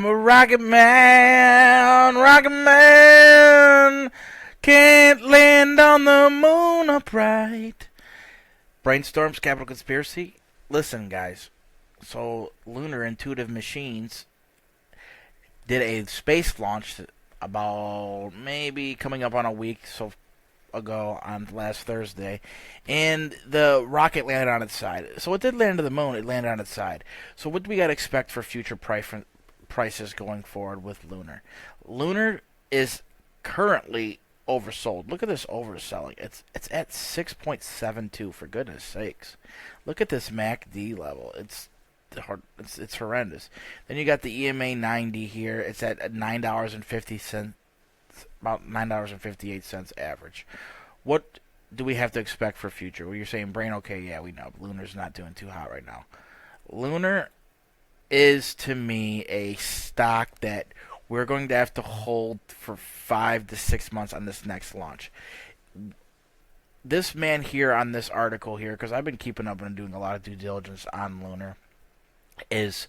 a rocket man, can't land on the moon upright. Brainstorms, Capital Conspiracy. Listen, guys. So, Lunar Intuitive Machines did a space launch about maybe coming up on a week ago on last Thursday, and the rocket landed on its side. So it did land to the moon. It landed on its side. So what do we got to expect for future prices going forward with Lunar? Lunar is currently oversold. Look at this overselling. It's at 6.72, for goodness sakes. Look at this MACD level. It's horrendous. Then you got the EMA 90 here. It's at $9.50, about $9.58 average. What do we have to expect for future? Well, you're saying Brain, okay, yeah, we know. Lunar's not doing too hot right now. Lunar is, to me, a stock that we're going to have to hold for 5 to 6 months on this next launch. This man here on this article here, because I've been keeping up and doing a lot of due diligence on Lunar, is,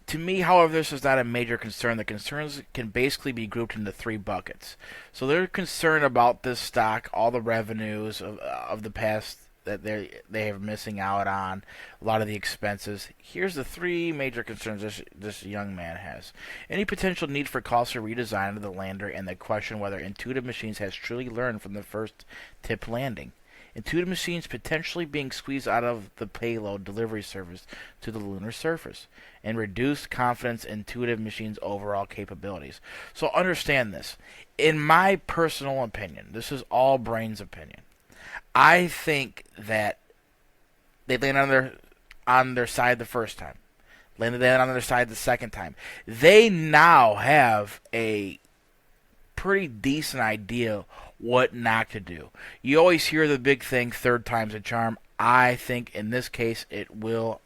to me, however, this is not a major concern. The concerns can basically be grouped into 3 buckets. So they're concerned about this stock, all the revenues of the past that they are missing out on, a lot of the expenses. Here's the 3 major concerns this young man has. Any potential need for costly redesign of the lander, and the question whether Intuitive Machines has truly learned from the first tip landing. Intuitive Machines potentially being squeezed out of the payload delivery service to the lunar surface, and reduced confidence in Intuitive Machines' overall capabilities. So understand this. In my personal opinion, this is all Brain's opinion, I think that they landed on their side the first time. Landed on their side the second time. They now have a pretty decent idea what not to do. You always hear the big thing, third time's a charm. I think in this case it will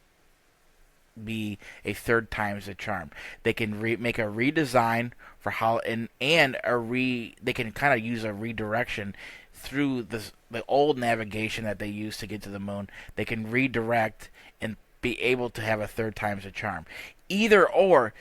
be a third time's a charm. They can make a redesign for how they can kind of use a redirection through the old navigation that they used to get to the moon. They can redirect and be able to have a third time's a charm. Either or,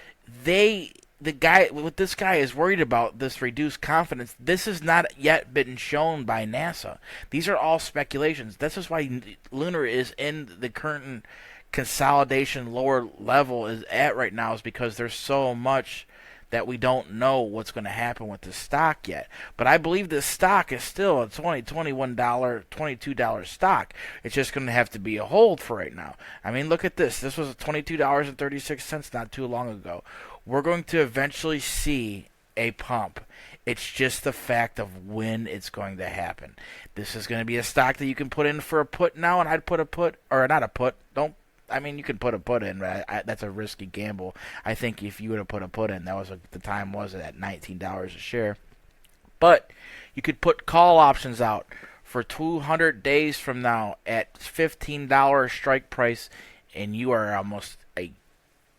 what this guy is worried about, this reduced confidence, this has not yet been shown by NASA. These are all speculations. This is why Lunar is in the current consolidation lower level is at right now, is because there's so much that we don't know what's going to happen with the stock yet. But I believe this stock is still a $21, $22 stock. It's just going to have to be a hold for right now. I mean, look at this. This was $22.36 not too long ago. We're going to eventually see a pump. It's just the fact of when it's going to happen. This is going to be a stock that you can put in for a put now, and I'd put a put, or not a put, you can put a put in, but that's a risky gamble. I think if you would have put a put in, the time was at $19 a share. But you could put call options out for 200 days from now at $15 strike price, and you are almost a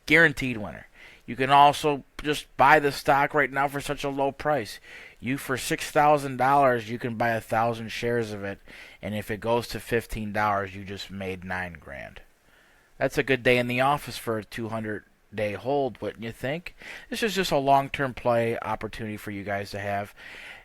guaranteed winner. You can also just buy the stock right now for such a low price. For $6,000, you can buy 1,000 shares of it, and if it goes to $15, you just made $9,000. That's a good day in the office for a 200-day hold, wouldn't you think? This is just a long-term play opportunity for you guys to have.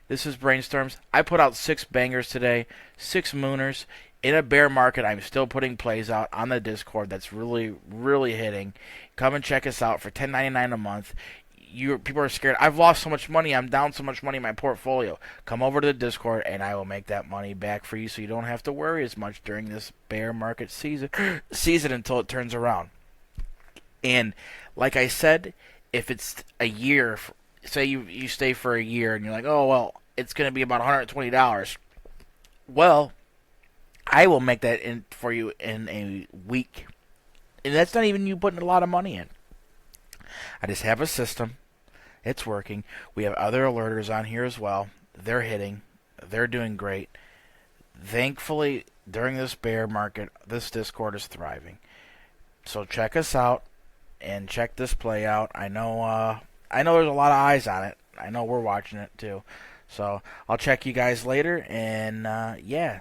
This is Brainstorms. I put out 6 bangers today, 6 mooners. In a bear market, I'm still putting plays out on the Discord that's really, really hitting. Come and check us out for $10.99 a month. People are scared. I've lost so much money. I'm down so much money in my portfolio. Come over to the Discord, and I will make that money back for you, so you don't have to worry as much during this bear market season until it turns around. And like I said, if it's a year, say you stay for a year, and you're like, oh, well, it's going to be about $120. Well, I will make that in for you in a week. And that's not even you putting a lot of money in. I just have a system. It's working. We have other alerters on here as well. They're hitting. They're doing great. Thankfully, during this bear market, this Discord is thriving. So check us out and check this play out. I know there's a lot of eyes on it. I know we're watching it too. So I'll check you guys later. And yeah,